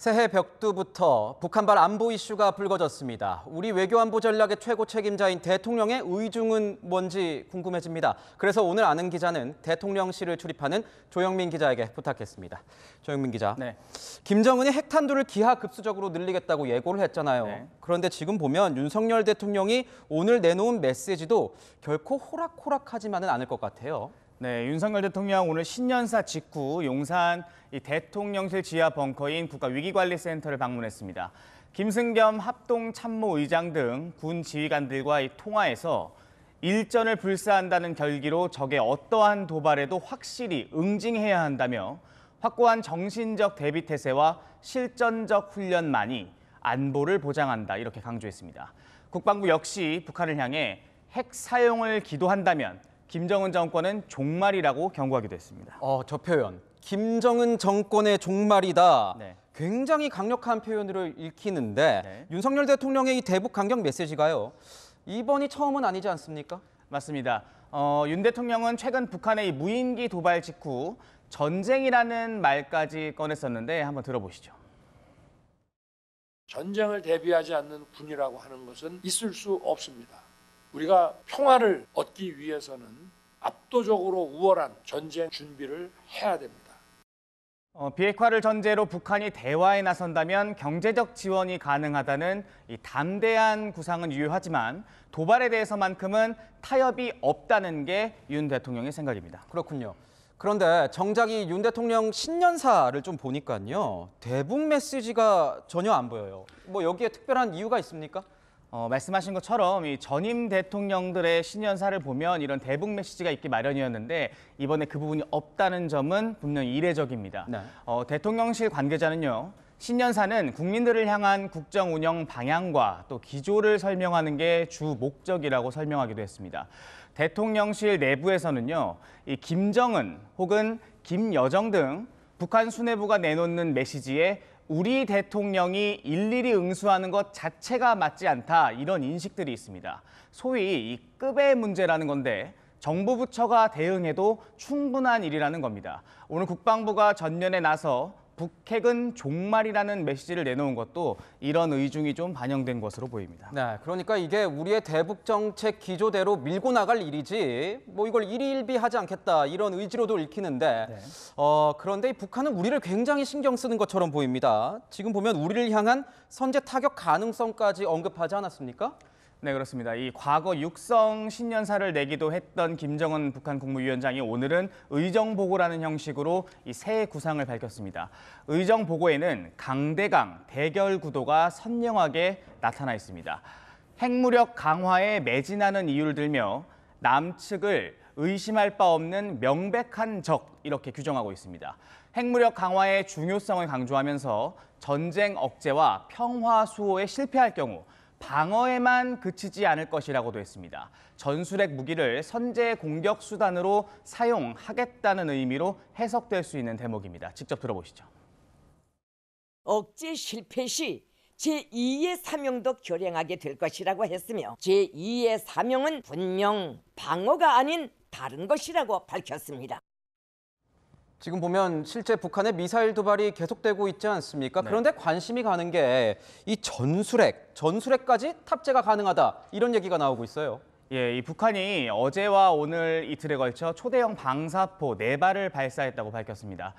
새해 벽두부터 북한발 안보 이슈가 불거졌습니다. 우리 외교안보 전략의 최고 책임자인 대통령의 의중은 뭔지 궁금해집니다. 그래서 오늘 아는 기자는 대통령실을 출입하는 조영민 기자에게 부탁했습니다. 조영민 기자, 네. 김정은이 핵탄두를 기하급수적으로 늘리겠다고 예고를 했잖아요. 네. 그런데 지금 보면 윤석열 대통령이 오늘 내놓은 메시지도 결코 호락호락하지만은 않을 것 같아요. 네, 윤석열 대통령 오늘 신년사 직후 용산 대통령실 지하 벙커인 국가위기관리센터를 방문했습니다. 김승겸 합동참모의장 등 군 지휘관들과 통화에서 일전을 불사한다는 결기로 적의 어떠한 도발에도 확실히 응징해야 한다며 확고한 정신적 대비 태세와 실전적 훈련만이 안보를 보장한다 이렇게 강조했습니다. 국방부 역시 북한을 향해 핵 사용을 기도한다면 김정은 정권은 종말이라고 경고하기도 했습니다. 저 표현, 김정은 정권의 종말이다. 네. 굉장히 강력한 표현으로 읽히는데 네. 윤석열 대통령의 이 대북 강경 메시지가요. 이번이 처음은 아니지 않습니까? 맞습니다. 윤 대통령은 최근 북한의 무인기 도발 직후 전쟁이라는 말까지 꺼냈었는데 한번 들어보시죠. 전쟁을 대비하지 않는 군이라고 하는 것은 있을 수 없습니다. 우리가 평화를 얻기 위해서는 압도적으로 우월한 전쟁 준비를 해야 됩니다. 비핵화를 전제로 북한이 대화에 나선다면 경제적 지원이 가능하다는 이 담대한 구상은 유효하지만 도발에 대해서만큼은 타협이 없다는 게 윤 대통령의 생각입니다. 그렇군요. 그런데 정작 이 윤 대통령 신년사를 좀 보니까요. 대북 메시지가 전혀 안 보여요. 뭐 여기에 특별한 이유가 있습니까? 말씀하신 것처럼 이 전임 대통령들의 신년사를 보면 이런 대북 메시지가 있기 마련이었는데 이번에 그 부분이 없다는 점은 분명히 이례적입니다. 네. 대통령실 관계자는요. 신년사는 국민들을 향한 국정 운영 방향과 또 기조를 설명하는 게 주 목적이라고 설명하기도 했습니다. 대통령실 내부에서는요. 이 김정은 혹은 김여정 등 북한 수뇌부가 내놓는 메시지에 우리 대통령이 일일이 응수하는 것 자체가 맞지 않다 이런 인식들이 있습니다. 소위 이 급의 문제라는 건데 정부 부처가 대응해도 충분한 일이라는 겁니다. 오늘 국방부가 전면에 나서 북핵은 종말이라는 메시지를 내놓은 것도 이런 의중이 좀 반영된 것으로 보입니다. 네, 그러니까 이게 우리의 대북 정책 기조대로 밀고 나갈 일이지 뭐 이걸 일희일비하지 않겠다 이런 의지로도 읽히는데 네. 그런데 북한은 우리를 굉장히 신경 쓰는 것처럼 보입니다. 지금 보면 우리를 향한 선제 타격 가능성까지 언급하지 않았습니까? 네, 그렇습니다. 이 과거 육성 신년사를 내기도 했던 김정은 북한 국무위원장이 오늘은 의정보고라는 형식으로 이 새 구상을 밝혔습니다. 의정보고에는 강대강 대결 구도가 선명하게 나타나 있습니다. 핵무력 강화에 매진하는 이유를 들며 남측을 의심할 바 없는 명백한 적 이렇게 규정하고 있습니다. 핵무력 강화의 중요성을 강조하면서 전쟁 억제와 평화 수호에 실패할 경우 방어에만 그치지 않을 것이라고도 했습니다. 전술핵 무기를 선제 공격 수단으로 사용하겠다는 의미로 해석될 수 있는 대목입니다. 직접 들어보시죠. 억제 실패 시 제2의 사명도 결행하게 될 것이라고 했으며 제2의 사명은 분명 방어가 아닌 다른 것이라고 밝혔습니다. 지금 보면 실제 북한의 미사일 도발이 계속되고 있지 않습니까? 네. 그런데 관심이 가는 게 이 전술핵까지 탑재가 가능하다 이런 얘기가 나오고 있어요. 이 북한이 어제와 오늘 이틀에 걸쳐 초대형 방사포 4발을 발사했다고 밝혔습니다.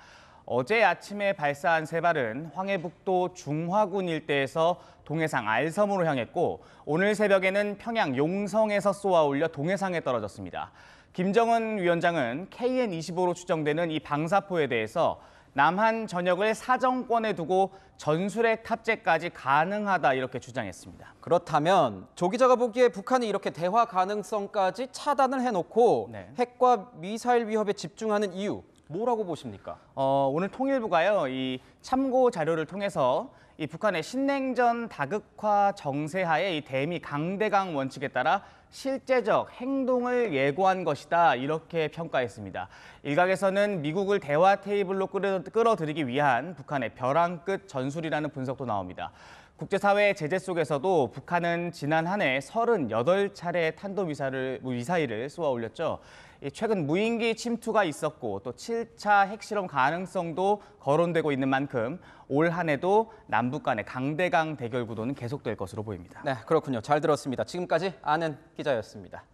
어제 아침에 발사한 3발은 황해북도 중화군 일대에서 동해상 알섬으로 향했고 오늘 새벽에는 평양 용성에서 쏘아 올려 동해상에 떨어졌습니다. 김정은 위원장은 KN-25로 추정되는 이 방사포에 대해서 남한 전역을 사정권에 두고 전술핵 탑재까지 가능하다 이렇게 주장했습니다. 그렇다면 조 기자가 보기에 북한이 이렇게 대화 가능성까지 차단을 해놓고 네. 핵과 미사일 위협에 집중하는 이유 뭐라고 보십니까? 오늘 통일부가요, 이 참고 자료를 통해서 이 북한의 신냉전 다극화 정세하에 이 대미 강대강 원칙에 따라 실제적 행동을 예고한 것이다 이렇게 평가했습니다. 일각에서는 미국을 대화 테이블로 끌어들이기 위한 북한의 벼랑 끝 전술이라는 분석도 나옵니다. 국제사회의 제재 속에서도 북한은 지난 한 해 38차례 탄도미사일을 쏘아 올렸죠. 최근 무인기 침투가 있었고 또 7차 핵실험 가능성도 거론되고 있는 만큼 올 한 해도 남북 간의 강대강 대결 구도는 계속될 것으로 보입니다. 네, 그렇군요. 잘 들었습니다. 지금까지 아는 기자였습니다.